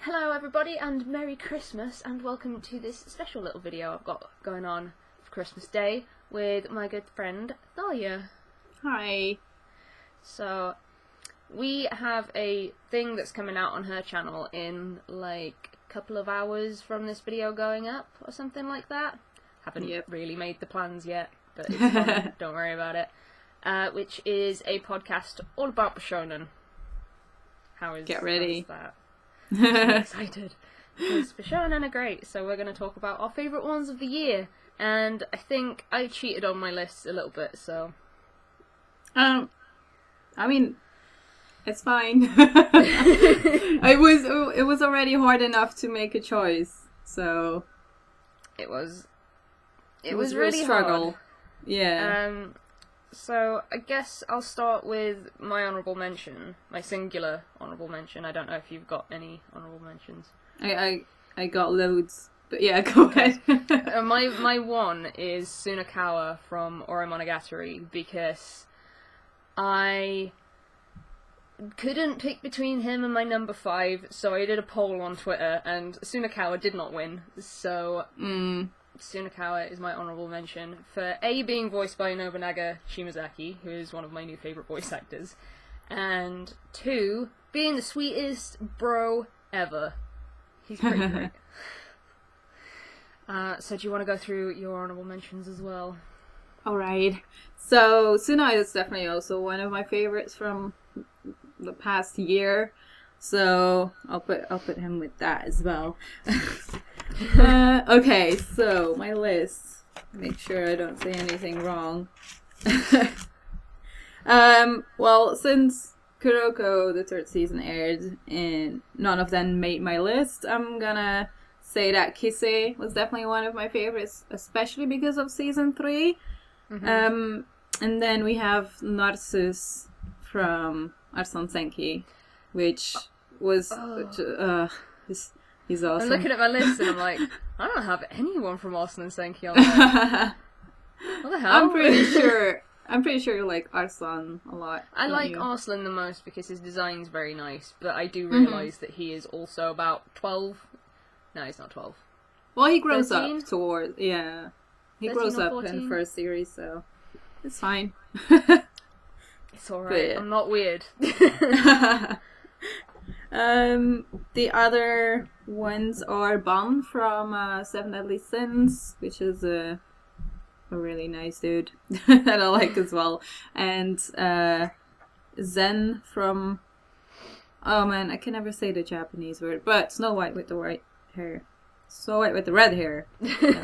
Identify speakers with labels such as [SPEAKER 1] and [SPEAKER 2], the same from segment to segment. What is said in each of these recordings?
[SPEAKER 1] Hello everybody and Merry Christmas and welcome to this special little video I've got going on for Christmas Day with my good friend Thalia.
[SPEAKER 2] Hi.
[SPEAKER 1] So we have a thing that's coming out on her channel in like a couple of hours from this video going up or something like that. Haven't really made the plans yet, but it's fun, don't worry about it. Which is a podcast all about Bishounen.
[SPEAKER 2] Get ready.
[SPEAKER 1] How's that? I'm so excited because Bishounen are great, so we're going to talk about our favourite ones of the year, and I think I cheated on my list a little bit, so...
[SPEAKER 2] I mean, it's fine. It was already hard enough to make a choice, so... It was
[SPEAKER 1] really
[SPEAKER 2] struggle.
[SPEAKER 1] Hard.
[SPEAKER 2] Yeah.
[SPEAKER 1] So, I guess I'll start with my honourable mention, my singular honourable mention. I don't know if you've got any honourable mentions.
[SPEAKER 2] I got loads, but yeah, go ahead.
[SPEAKER 1] My one is Sunakawa from Oromonogatari, because I couldn't pick between him and my number 5, so I did a poll on Twitter, and Sunakawa did not win, so... Sunakawa is my honourable mention for A, being voiced by Nobunaga Shimazaki, who is one of my new favourite voice actors, and 2, being the sweetest bro ever. He's pretty great. So do you want to go through your honourable mentions as well?
[SPEAKER 2] Alright. So, Suna is definitely also one of my favourites from the past year, so I'll put him with that as well. Okay, so my list. Make sure I don't say anything wrong. Well, since Kirko, the 3rd season, aired and none of them made my list, I'm gonna say that Kise was definitely one of my favorites, especially because of season 3. And then we have Narcissus from Arson Senki, which was... He's awesome.
[SPEAKER 1] I'm looking at my list and I'm like, I don't have anyone from Arson and Senki on there. What the hell?
[SPEAKER 2] I'm pretty sure you like Arslan a lot.
[SPEAKER 1] I like Arslan the most because his design's very nice, but I do realise that he is also about 12. No, he's not 12.
[SPEAKER 2] Well, he grows
[SPEAKER 1] 13?
[SPEAKER 2] up towards... Yeah. He grows up in the first series, so it's fine.
[SPEAKER 1] It's alright. I'm not weird.
[SPEAKER 2] The other ones are Bon from Seven Deadly Sins, which is a really nice dude that I like as well, and Zen from... Oh man, I can never say the Japanese word, but Snow White with the white hair. Snow White with the red hair.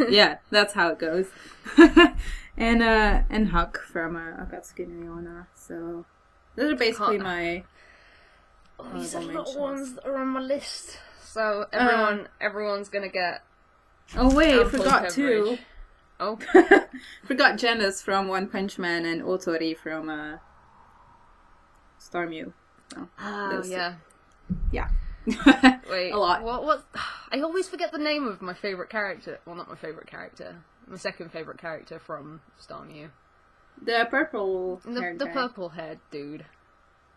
[SPEAKER 2] Yeah, that's how it goes. And Huck from Akatsuki no Yona. So those are basically my...
[SPEAKER 1] These are not ones that are on my list. So everyone's gonna get...
[SPEAKER 2] Oh wait, I forgot too.
[SPEAKER 1] Oh.
[SPEAKER 2] Forgot Janus from One Punch Man and Otori from Star Mew.
[SPEAKER 1] Oh, yeah.
[SPEAKER 2] Yeah.
[SPEAKER 1] Wait,
[SPEAKER 2] a lot.
[SPEAKER 1] What? I always forget the name of my favourite character. Well, not my favourite character. My second favourite character from Star Mew.
[SPEAKER 2] The purple
[SPEAKER 1] The purple-haired dude.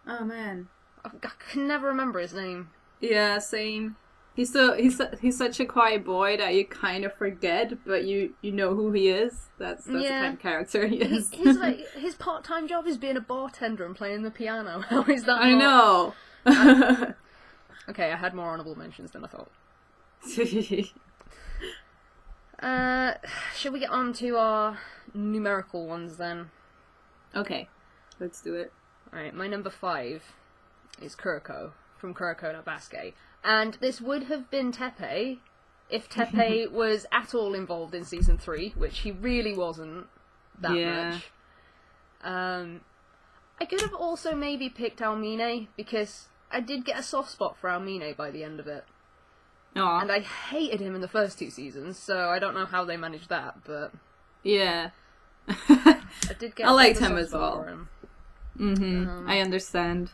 [SPEAKER 2] Oh man.
[SPEAKER 1] I can never remember his name.
[SPEAKER 2] Yeah, same. He's such a quiet boy that you kind of forget, but you know who he is. That's the kind of character he is.
[SPEAKER 1] His part-time job is being a bartender and playing the piano. How is that?
[SPEAKER 2] I know.
[SPEAKER 1] Okay, I had more honourable mentions than I thought. Should we get on to our numerical ones then?
[SPEAKER 2] Okay, let's do it.
[SPEAKER 1] Alright, my number 5 is Kirko from Kuroko no Basket. And this would have been Teppei if Teppei was at all involved in season 3, which he really wasn't that much. I could have also maybe picked Almine, because I did get a soft spot for Almine by the end of it.
[SPEAKER 2] Aww.
[SPEAKER 1] And I hated him in the first 2 seasons, so I don't know how they managed that, but...
[SPEAKER 2] Yeah.
[SPEAKER 1] I did get
[SPEAKER 2] I liked him
[SPEAKER 1] soft
[SPEAKER 2] as
[SPEAKER 1] spot
[SPEAKER 2] well.
[SPEAKER 1] for him.
[SPEAKER 2] I understand.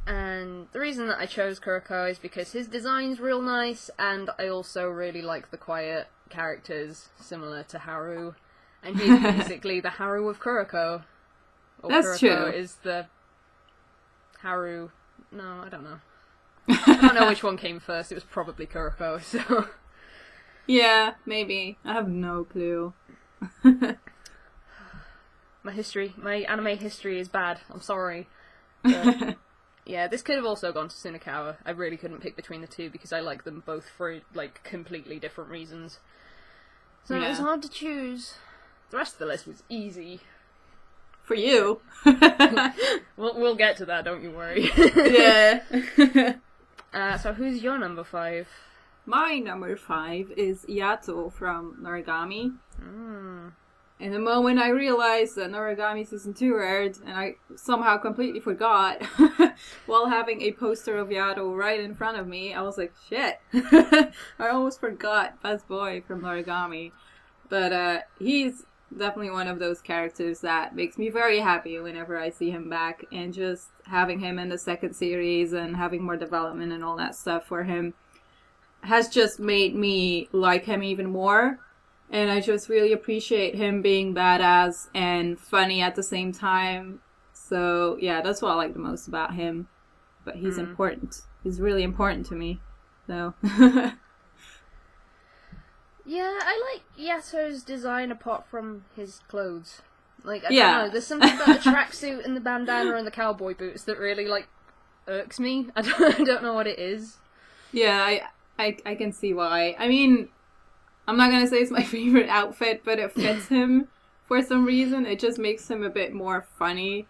[SPEAKER 1] And the reason that I chose Kirko is because his design's real nice, and I also really like the quiet characters, similar to Haru. And he's basically the Haru of Kirko. Or
[SPEAKER 2] That's
[SPEAKER 1] Kirko
[SPEAKER 2] true.
[SPEAKER 1] is the Haru... No, I don't know. I don't know which one came first. It was probably Kirko, so...
[SPEAKER 2] Yeah, maybe. I have no clue.
[SPEAKER 1] My anime history is bad. I'm sorry. But, yeah, this could have also gone to Sunakawa. I really couldn't pick between the two because I like them both for, like, completely different reasons. So it was hard to choose. The rest of the list was easy.
[SPEAKER 2] For you.
[SPEAKER 1] We'll get to that, don't you worry.
[SPEAKER 2] Yeah.
[SPEAKER 1] So who's your number 5?
[SPEAKER 2] My number 5 is Yado from Noragami. And the moment I realized that Noragami Season 2 aired, and I somehow completely forgot, while having a poster of Yado right in front of me, I was like, shit. I almost forgot Best Boy from Noragami. But he's definitely one of those characters that makes me very happy whenever I see him back. And just having him in the second series and having more development and all that stuff for him has just made me like him even more. And I just really appreciate him being badass and funny at the same time. So, yeah, that's what I like the most about him. But he's important. He's really important to me. So.
[SPEAKER 1] Yeah, I like Yato's design apart from his clothes. Like, I don't know, there's something about the tracksuit and the bandana and the cowboy boots that really, like, irks me. I don't know what it is.
[SPEAKER 2] Yeah, I can see why. I mean, I'm not gonna say it's my favorite outfit, but it fits him for some reason. It just makes him a bit more funny.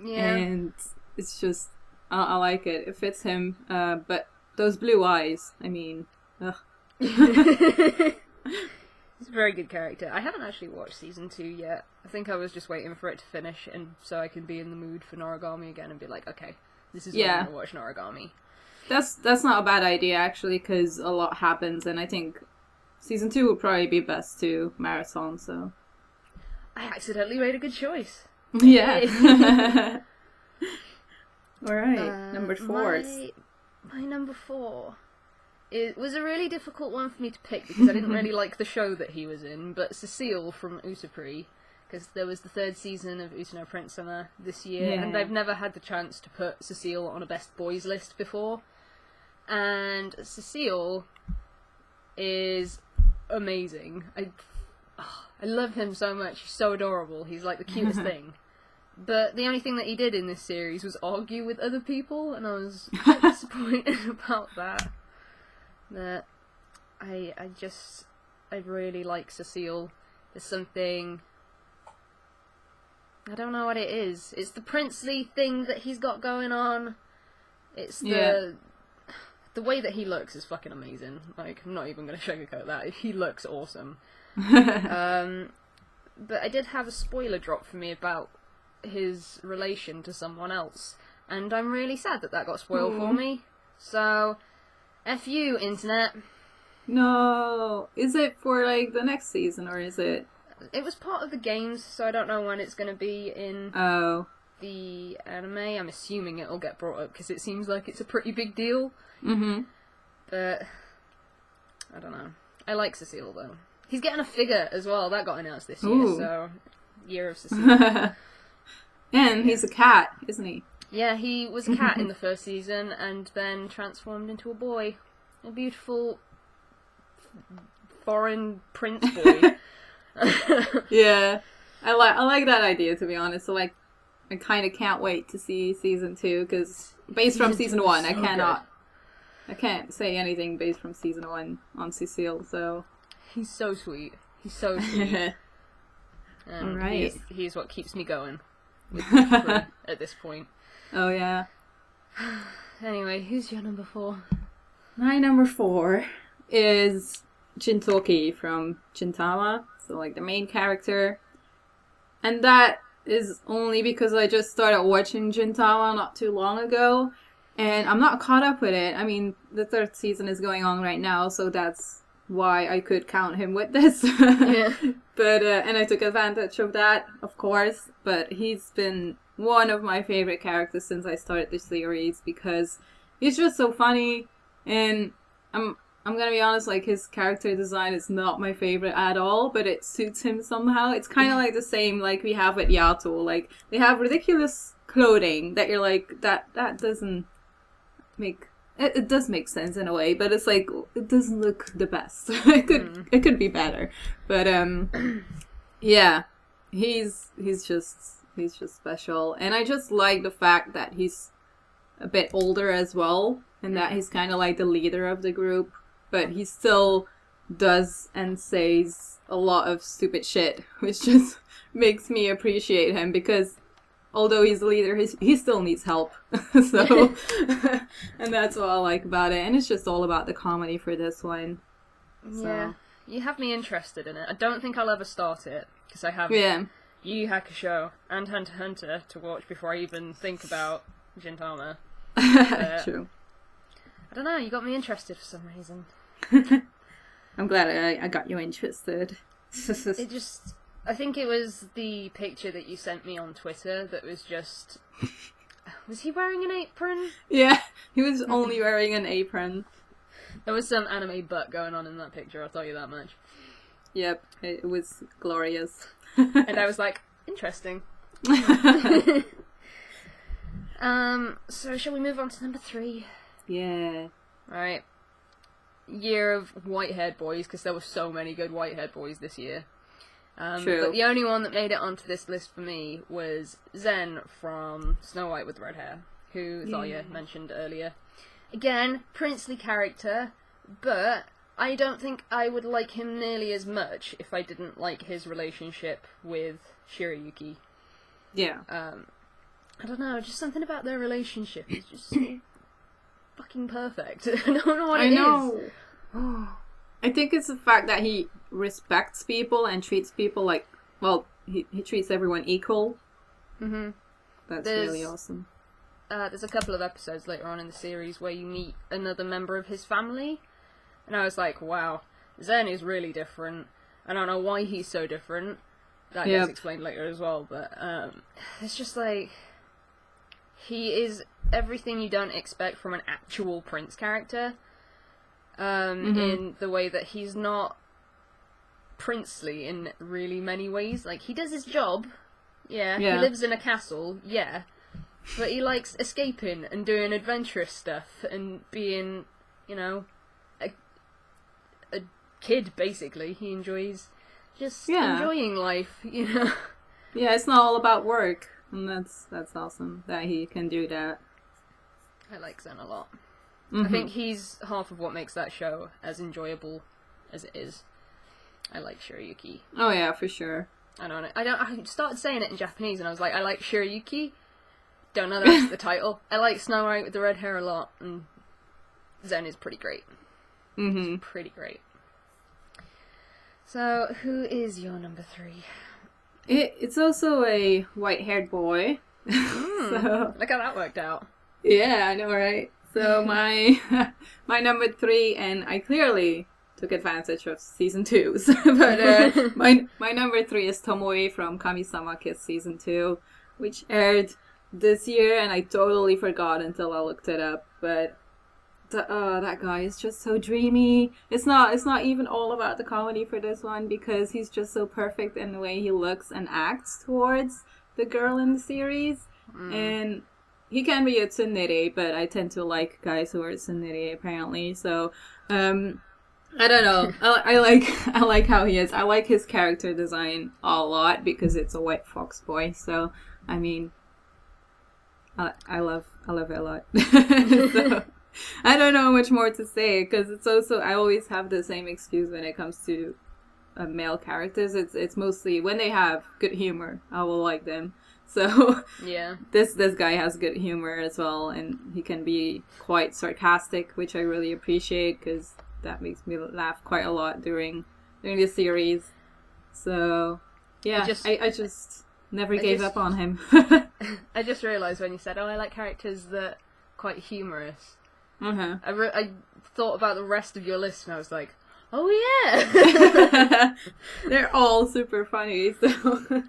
[SPEAKER 1] Yeah.
[SPEAKER 2] And it's just, I like it. It fits him. But those blue eyes, I mean, ugh.
[SPEAKER 1] He's a very good character. I haven't actually watched Season 2 yet. I think I was just waiting for it to finish and so I can be in the mood for Noragami again and be like, okay, this is when I'm gonna watch Noragami.
[SPEAKER 2] That's not a bad idea, actually, because a lot happens, and I think Season 2 would probably be best to marathon, so...
[SPEAKER 1] I accidentally made a good choice.
[SPEAKER 2] Yeah. Alright, number 4.
[SPEAKER 1] My number 4... It was a really difficult one for me to pick because I didn't really like the show that he was in, but Cecile from Utapri, because there was the 3rd season of Utano Prince Summer this year, and I've never had the chance to put Cecile on a best boys list before. And Cecile is amazing. I love him so much. He's so adorable. He's like the cutest thing. But the only thing that he did in this series was argue with other people, and I was quite disappointed about that. That I really like Cecile. There's something, I don't know what it is. It's the princely thing that he's got going on. It's the way that he looks is fucking amazing. Like, I'm not even gonna sugarcoat that. He looks awesome. But I did have a spoiler drop for me about his relation to someone else, and I'm really sad that got spoiled for me. So, F you, internet.
[SPEAKER 2] No. Is it for, like, the next season, or is it...
[SPEAKER 1] It was part of the games, so I don't know when it's going to be in the anime. I'm assuming it'll get brought up, because it seems like it's a pretty big deal.
[SPEAKER 2] Mm-hmm.
[SPEAKER 1] But, I don't know. I like Cecile, though. He's getting a figure as well. That got announced this year, so... Year of Cecile.
[SPEAKER 2] And he's a cat, isn't he?
[SPEAKER 1] Yeah, he was a cat in the 1st season, and then transformed into a boy. A beautiful foreign prince boy.
[SPEAKER 2] Yeah. I like that idea, to be honest. So, like, I kind of can't wait to see Season 2, because based from Season 1, I can't say anything based from Season 1 on Cecile, so...
[SPEAKER 1] He's so sweet. He's so sweet.
[SPEAKER 2] Alright.
[SPEAKER 1] He's what keeps me going with at this point.
[SPEAKER 2] Oh, yeah.
[SPEAKER 1] Anyway, who's your number 4?
[SPEAKER 2] My number 4 is Jintoki from Gintama, so, like, the main character. And that is only because I just started watching Gintama not too long ago, and I'm not caught up with it. I mean, the 3rd season is going on right now, so that's why I could count him with this.
[SPEAKER 1] Yeah.
[SPEAKER 2] But, and I took advantage of that, of course, but he's been one of my favorite characters since I started the series, because he's just so funny, and I'm gonna be honest, like, his character design is not my favorite at all, but it suits him somehow. It's kind of like the same like we have with Yato. Like, they have ridiculous clothing that you're like, that doesn't make it does make sense in a way, but it's like it doesn't look the best. It could be better, but yeah, he's just special, and I just like the fact that he's a bit older as well, and that he's kind of like the leader of the group, but he still does and says a lot of stupid shit, which just makes me appreciate him, because although he's the leader, he still needs help. So, and that's what I like about it. And it's just all about the comedy for this one. So.
[SPEAKER 1] Yeah, you have me interested in it. I don't think I'll ever start it, because I have Yu Yu Hakusho and Hunter x Hunter to watch before I even think about Gintama.
[SPEAKER 2] True.
[SPEAKER 1] I don't know, you got me interested for some reason.
[SPEAKER 2] I'm glad I got you interested.
[SPEAKER 1] I think it was the picture that you sent me on Twitter that was just... Was he wearing an apron?
[SPEAKER 2] Yeah, he was only wearing an apron.
[SPEAKER 1] There was some anime butt going on in that picture, I'll tell you that much.
[SPEAKER 2] Yep, it was glorious.
[SPEAKER 1] And I was like, interesting. So shall we move on to number 3?
[SPEAKER 2] Yeah.
[SPEAKER 1] Right. Year of white-haired boys, because there were so many good white-haired boys this year.
[SPEAKER 2] True.
[SPEAKER 1] But the only one that made it onto this list for me was Zen from Snow White with Red Hair, who Thalia mentioned earlier. Again, princely character, but I don't think I would like him nearly as much if I didn't like his relationship with Shirayuki.
[SPEAKER 2] Yeah.
[SPEAKER 1] I don't know, just something about their relationship is just so fucking perfect. I don't know what it is.
[SPEAKER 2] I think it's the fact that he respects people and treats people like, well, he treats everyone equal. Mm-hmm. That's really awesome.
[SPEAKER 1] There's a couple of episodes later on in the series where you meet another member of his family, and I was like, wow, Zen is really different. I don't know why he's so different. That gets explained later as well, but it's just like, he is everything you don't expect from an actual prince character. In the way that he's not princely in really many ways. Like, he does his job, he lives in a castle, but he likes escaping and doing adventurous stuff and being, a kid, basically. He enjoys just enjoying life, Yeah,
[SPEAKER 2] it's not all about work, and that's awesome that he can do that.
[SPEAKER 1] I like Zen a lot. I think he's half of what makes that show as enjoyable as it is. I like Shirayuki.
[SPEAKER 2] Oh yeah, for sure.
[SPEAKER 1] I started saying it in Japanese and I was like, I like Shirayuki. Don't know the rest of the title. I like Snow White with the red hair a lot, and Zen is pretty great. It's pretty great. So, who is your number 3?
[SPEAKER 2] It's also a white-haired boy. So,
[SPEAKER 1] look how that worked out.
[SPEAKER 2] Yeah, I know, right? So my number 3, and I clearly took advantage of season 2. But my number 3 is Tomoe from Kami-sama Kiss season 2, which aired this year, and I totally forgot until I looked it up. But that guy is just so dreamy. It's not even all about the comedy for this one, because he's just so perfect in the way he looks and acts towards the girl in the series, and he can be a tsundere, but I tend to like guys who are tsundere, apparently. So, I don't know. I like how he is. I like his character design a lot because it's a white fox boy. So, I mean, I love it a lot. So, I don't know much more to say, because it's also, I always have the same excuse when it comes to male characters. It's mostly when they have good humor, I will like them. So this guy has good humor as well, and he can be quite sarcastic, which I really appreciate, because that makes me laugh quite a lot during the series. So yeah, I just never gave up on him.
[SPEAKER 1] I just realised when you said, I like characters that are quite humorous. I thought about the rest of your list, and I was like, oh yeah!
[SPEAKER 2] They're all super funny, so...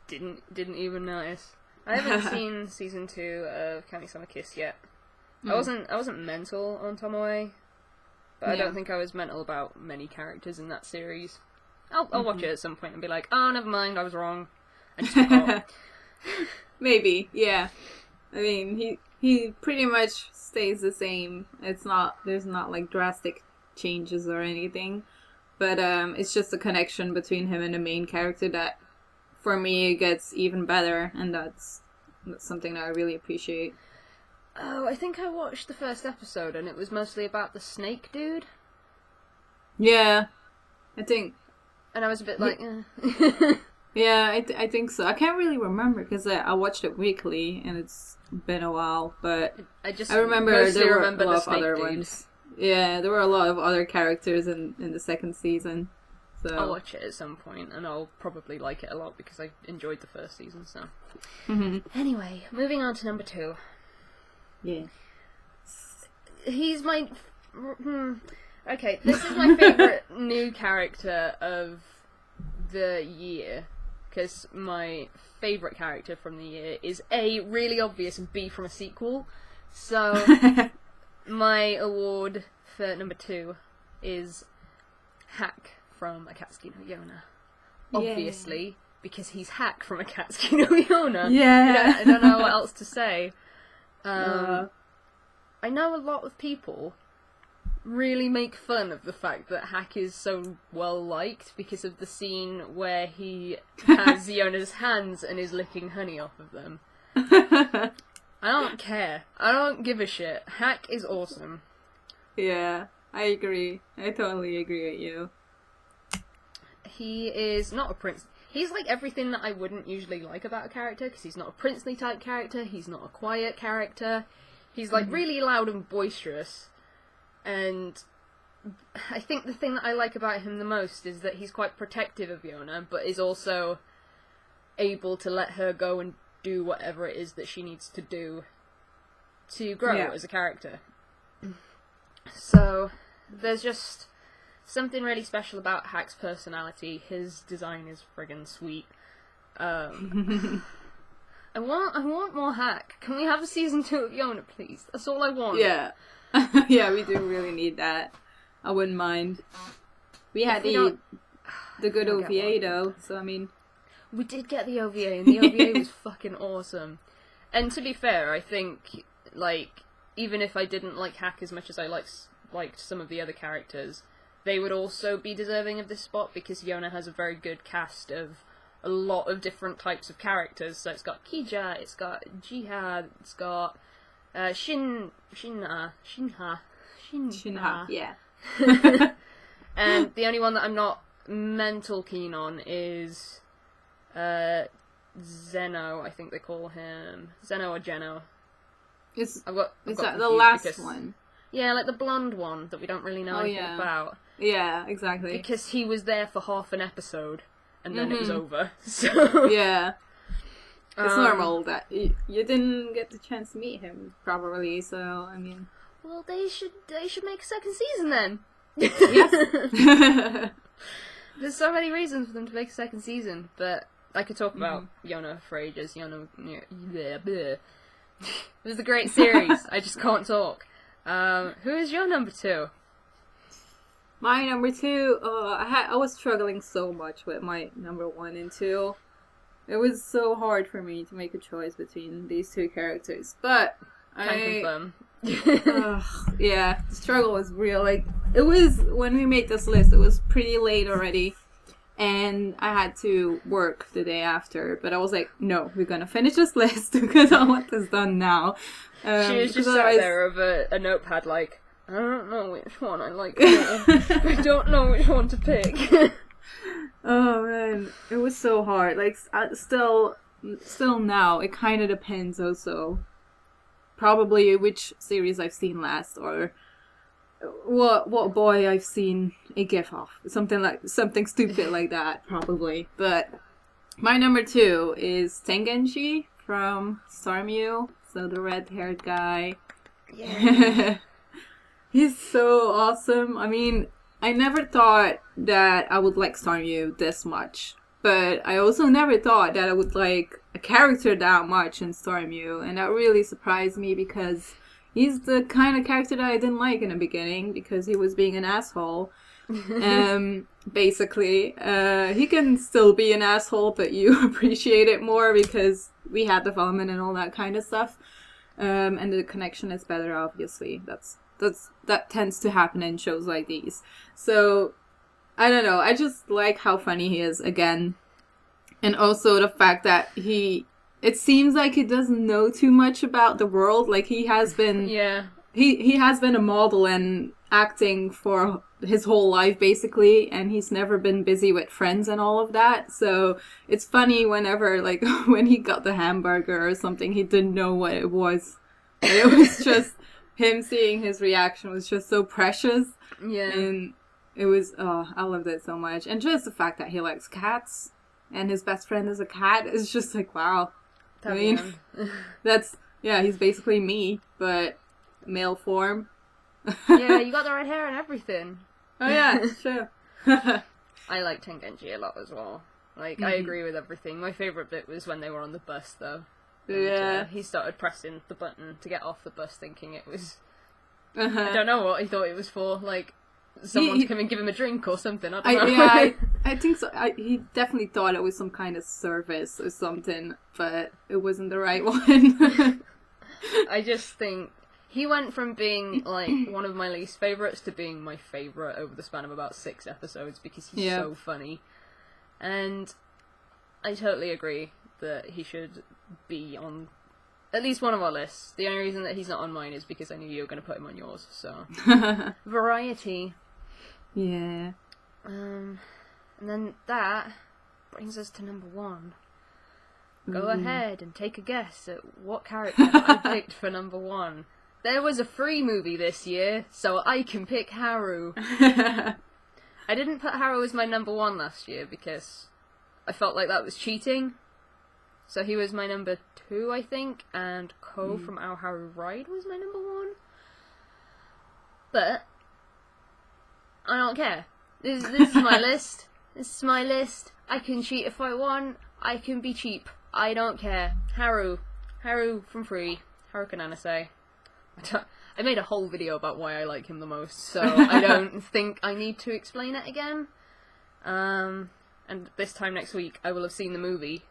[SPEAKER 1] Didn't even notice. I haven't seen season 2 of Kami-sama Kiss yet. I wasn't mental on Tomoe, but I don't think I was mental about many characters in that series. I'll watch it at some point and be like, oh, never mind, I was wrong. I just forgot.
[SPEAKER 2] Maybe, yeah. I mean, he pretty much stays the same. There's not like drastic changes or anything. But it's just a connection between him and the main character that, for me, gets even better, and that's something that I really appreciate.
[SPEAKER 1] Oh, I think I watched the first episode, and it was mostly about the snake dude.
[SPEAKER 2] Yeah, I think.
[SPEAKER 1] And I was a bit like,
[SPEAKER 2] Yeah, I think so. I can't really remember because I watched it weekly, and it's been a while. But I remember there were a lot of other ones. Yeah, there were a lot of other characters in the second season. So
[SPEAKER 1] I'll watch it at some point, and I'll probably like it a lot because I enjoyed the first season. So anyway, moving on to number 2.
[SPEAKER 2] Yeah,
[SPEAKER 1] he's my. Okay, this is my favorite new character of the year, because my favorite character from the year is A, really obvious, and B, from a sequel. So my award for number 2 is Hack from Akatsuki no Yona. Obviously, because he's Hack from Akatsuki no Yona.
[SPEAKER 2] Yeah.
[SPEAKER 1] I don't know what else to say. I know a lot of people really make fun of the fact that Hack is so well liked because of the scene where he has Yona's hands and is licking honey off of them. I don't care. I don't give a shit. Hack is awesome.
[SPEAKER 2] Yeah, I agree. I totally agree with you.
[SPEAKER 1] He is not a prince. He's like everything that I wouldn't usually like about a character, because he's not a princely type character, he's not a quiet character. He's like really loud and boisterous. And I think the thing that I like about him the most is that he's quite protective of Yona, but is also able to let her go and do whatever it is that she needs to do to grow as a character. So there's just something really special about Hack's personality. His design is friggin' sweet. I want more Hack. Can we have a season 2 of Yona, please? That's all I want.
[SPEAKER 2] Yeah. Yeah, we do really need that. I wouldn't mind. We had the good OVA though, so I mean...
[SPEAKER 1] We did get the OVA, and the OVA was fucking awesome. And to be fair, I think, like, even if I didn't like Hack as much as I liked some of the other characters, they would also be deserving of this spot, because Yona has a very good cast of a lot of different types of characters. So it's got Kija, it's got Jihad, it's got Shinha,
[SPEAKER 2] yeah.
[SPEAKER 1] And the only one that I'm not mental keen on is Zeno, I think they call him. Zeno or Geno.
[SPEAKER 2] Is
[SPEAKER 1] that
[SPEAKER 2] the last one?
[SPEAKER 1] Yeah, like the blonde one that we don't really know anything about.
[SPEAKER 2] Yeah, exactly.
[SPEAKER 1] Because he was there for half an episode, and then it was over. So
[SPEAKER 2] yeah. It's normal that you didn't get the chance to meet him properly, so, I mean...
[SPEAKER 1] Well, they should make a second season then!
[SPEAKER 2] Yes!
[SPEAKER 1] There's so many reasons for them to make a second season, but I could talk about Yona for ages. Yona... It was a great series, I just can't talk. Who is your number 2?
[SPEAKER 2] My number 2, I was struggling so much with my number 1 and 2. It was so hard for me to make a choice between these 2 characters, but
[SPEAKER 1] Can confirm.
[SPEAKER 2] Yeah, the struggle was real. Like, it was, when we made this list, it was pretty late already, and I had to work the day after, but I was like, no, we're gonna finish this list, because I want this done now.
[SPEAKER 1] She was just sat there with a notepad like, I don't know which one I like more. I don't know which one to pick.
[SPEAKER 2] Oh man, it was so hard. Like, still now, it kind of depends also. Probably which series I've seen last, or what boy I've seen a gif of. Something stupid like that, probably. But my number 2 is Tengenchi from Starmie, so the red-haired guy.
[SPEAKER 1] Yeah.
[SPEAKER 2] He's so awesome. I mean, I never thought that I would like Starmie this much, but I also never thought that I would like a character that much in Starmie, and that really surprised me because he's the kind of character that I didn't like in the beginning because he was being an asshole. Basically, he can still be an asshole, but you appreciate it more because we had development and all that kind of stuff. and the connection is better. Obviously, that tends to happen in shows like these. So I don't know. I just like how funny he is again, and also the fact that it seems like he doesn't know too much about the world. Like he has been, he has been a model and acting for his whole life basically, and he's never been busy with friends and all of that. So it's funny whenever, like, when he got the hamburger or something, he didn't know what it was. And it was just him seeing his reaction was just so precious.
[SPEAKER 1] Yeah.
[SPEAKER 2] And it was, I loved it so much. And just the fact that he likes cats and his best friend is a cat is just like, wow. I mean, he's basically me, but male form.
[SPEAKER 1] Yeah, you got the right hair and everything.
[SPEAKER 2] Oh yeah, sure.
[SPEAKER 1] I like Tengenji a lot as well. Like, I agree with everything. My favourite bit was when they were on the bus, though. And, he started pressing the button to get off the bus, thinking it was... I don't know what he thought it was for, like... Someone to come and give him a drink or something. I don't know.
[SPEAKER 2] Yeah, I think so. He definitely thought it was some kind of service or something, but it wasn't the right one.
[SPEAKER 1] I just think he went from being like one of my least favourites to being my favourite over the span of about 6 episodes because he's so funny. And I totally agree that he should be on at least one of our lists. The only reason that he's not on mine is because I knew you were going to put him on yours, so... Variety.
[SPEAKER 2] Yeah.
[SPEAKER 1] And then that brings us to number 1. Go ahead and take a guess at what character I picked for number 1. There was a free movie this year, so I can pick Haru. I didn't put Haru as my number 1 last year because I felt like that was cheating. So he was my number 2, I think, and Ko from Our Haru Ride was my number 1. But I don't care. This is my list. This is my list. I can cheat if I want. I can be cheap. I don't care. Haru from Free. Haru Kananase. I made a whole video about why I like him the most, so I don't think I need to explain it again. And this time next week, I will have seen the movie.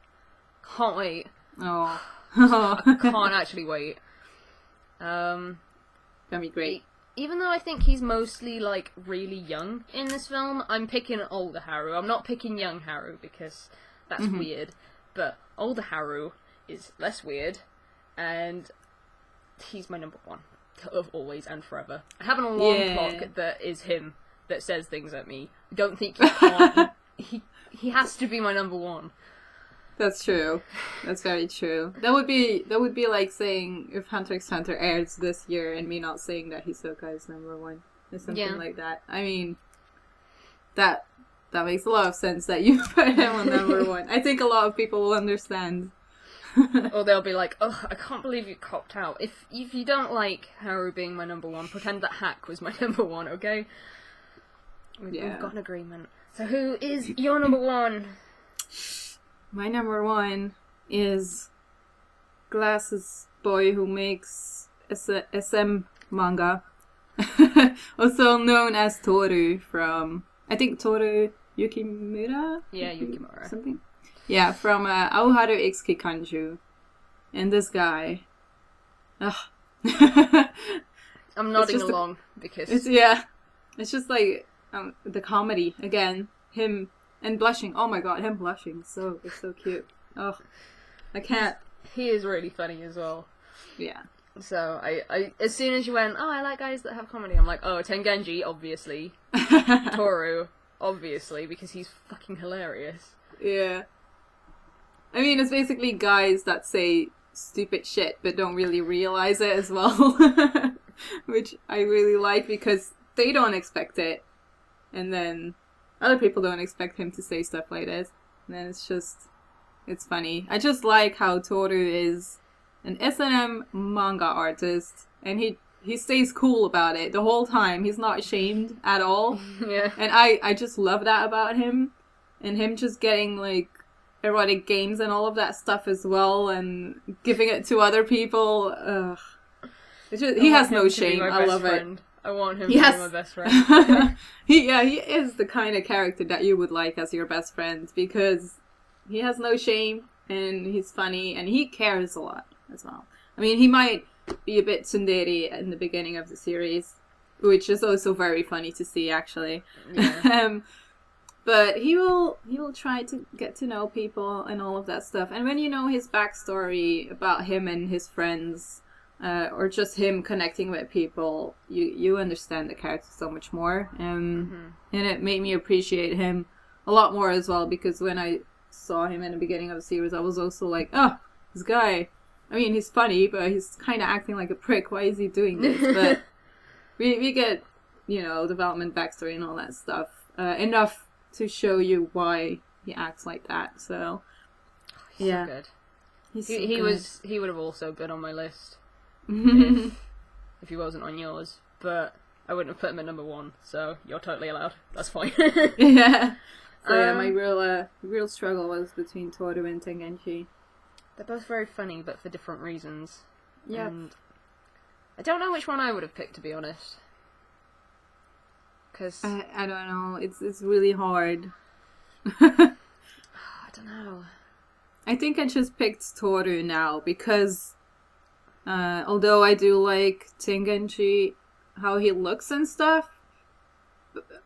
[SPEAKER 1] Can't wait.
[SPEAKER 2] Oh.
[SPEAKER 1] I can't actually wait.
[SPEAKER 2] That'd be great.
[SPEAKER 1] Even though I think he's mostly, like, really young in this film, I'm picking older Haru. I'm not picking young Haru, because that's weird. But older Haru is less weird, and he's my number 1 of always and forever. I have an alarm clock that is him, that says things at me. I don't think he can't. He has to be my number 1.
[SPEAKER 2] That's true. That's very true. That would be like saying if Hunter x Hunter airs this year and me not saying that Hisoka is number 1 or something like that. I mean, that makes a lot of sense that you put him on number 1. I think a lot of people will understand.
[SPEAKER 1] Or they'll be like, "Oh, I can't believe you copped out." If you don't like Haru being my number 1, pretend that Hack was my number 1, okay? We've got an agreement. So who is your number 1?
[SPEAKER 2] My number 1 is Glasses Boy who makes SM manga, also known as Toru from, I think, Toru Yukimura?
[SPEAKER 1] Yeah, Yukimura.
[SPEAKER 2] Something? Yeah, from Aoharu X Kikanju. And this guy. Ugh.
[SPEAKER 1] I'm nodding along because...
[SPEAKER 2] It's just like the comedy, again. Him... And blushing. Oh my god, him blushing. It's so cute. Oh, I can't.
[SPEAKER 1] He is really funny as well.
[SPEAKER 2] Yeah.
[SPEAKER 1] So, I as soon as you went, oh, I like guys that have comedy, I'm like, oh, Tengenji, obviously. Toru, obviously, because he's fucking hilarious.
[SPEAKER 2] Yeah. I mean, it's basically guys that say stupid shit, but don't really realize it as well. Which I really like, because they don't expect it. And then... other people don't expect him to say stuff like this. And then it's funny. I just like how Toru is an S&M manga artist. And he stays cool about it the whole time. He's not ashamed at all.
[SPEAKER 1] Yeah.
[SPEAKER 2] And I just love that about him. And him just getting, like, erotic games and all of that stuff as well. And giving it to other people. Ugh. He has no shame. I love it.
[SPEAKER 1] I want him to be my best friend.
[SPEAKER 2] He is the kind of character that you would like as your best friend, because he has no shame and he's funny and he cares a lot as well. I mean, he might be a bit tsundere in the beginning of the series, which is also very funny to see, actually.
[SPEAKER 1] Yeah.
[SPEAKER 2] But he will try to get to know people and all of that stuff. And when you know his backstory about him and his friends, or just him connecting with people, you understand the character so much more. And it made me appreciate him a lot more as well, because when I saw him in the beginning of the series, I was also like, oh, this guy, I mean, he's funny, but he's kind of acting like a prick. Why is he doing this? But we get, development, backstory, and all that stuff. Enough to show you why he acts like that. So, yeah.
[SPEAKER 1] So good.
[SPEAKER 2] He
[SPEAKER 1] would have also been on my list if he wasn't on yours, but I wouldn't have put him at number 1, so you're totally allowed. That's fine.
[SPEAKER 2] Yeah. So yeah, my real struggle was between Toru and Tengenchi.
[SPEAKER 1] They're both very funny, but for different reasons.
[SPEAKER 2] Yeah.
[SPEAKER 1] And I don't know which one I would have picked, to be honest. Because
[SPEAKER 2] I don't know. It's really hard.
[SPEAKER 1] I don't know.
[SPEAKER 2] I think I just picked Toru now because although I do like Tengenchi, how he looks and stuff,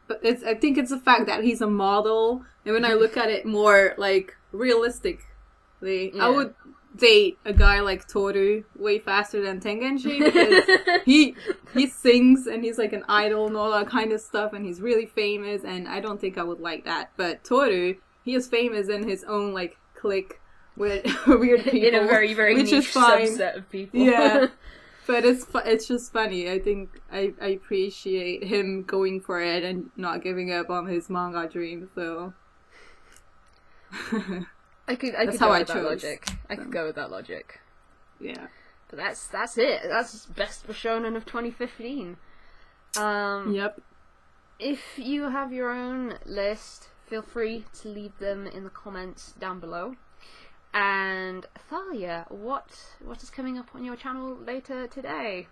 [SPEAKER 2] but I think it's the fact that he's a model, and when I look at it more like realistically, I would date a guy like Toru way faster than Tengenchi, because he sings and he's like an idol and all that kind of stuff, and he's really famous, and I don't think I would like that. But Toru, he is famous in his own like clique with weird people,
[SPEAKER 1] in a very, very
[SPEAKER 2] which
[SPEAKER 1] niche
[SPEAKER 2] is fine.
[SPEAKER 1] subset of people.
[SPEAKER 2] Yeah. But it's just funny. I think I appreciate him going for it and not giving up on his manga dream. So
[SPEAKER 1] I could
[SPEAKER 2] That's
[SPEAKER 1] go
[SPEAKER 2] how I
[SPEAKER 1] with that
[SPEAKER 2] chose.
[SPEAKER 1] logic. I could go with that logic.
[SPEAKER 2] Yeah.
[SPEAKER 1] But that's it. That's best Bishounen of 2015.
[SPEAKER 2] Yep.
[SPEAKER 1] If you have your own list, feel free to leave them in the comments down below. And Thalia, what is coming up on your channel later today?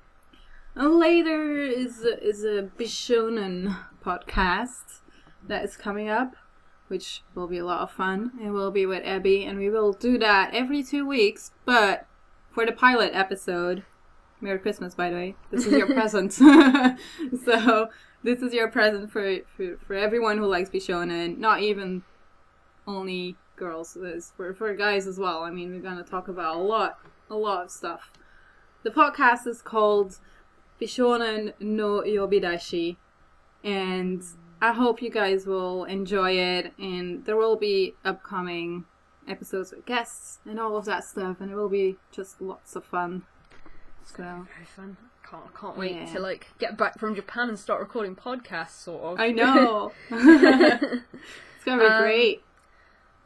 [SPEAKER 2] Later is a Bishounen podcast that is coming up, which will be a lot of fun. It will be with Abby, and we will do that every 2 weeks. But for the pilot episode, Merry Christmas, by the way. This is your present. So this is your present for everyone who likes Bishounen, not even only girls. It's for guys as well. I mean, we're gonna talk about a lot of stuff. The podcast is called Bishounen no Yobidashi, and I hope you guys will enjoy it, and there will be upcoming episodes with guests and all of that stuff, and it will be just lots of fun. So
[SPEAKER 1] Very fun. Can't wait to like get back from Japan and start recording podcasts, sort of.
[SPEAKER 2] I know. It's gonna be great.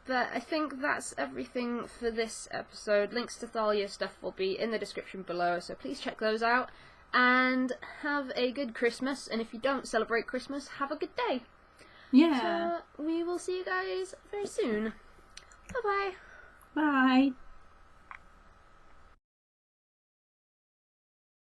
[SPEAKER 1] But I think that's everything for this episode. Links to Thalia's stuff will be in the description below, so please check those out. And have a good Christmas, and if you don't celebrate Christmas, have a good day.
[SPEAKER 2] Yeah.
[SPEAKER 1] So we will see you guys very soon. Bye-bye.
[SPEAKER 2] Bye.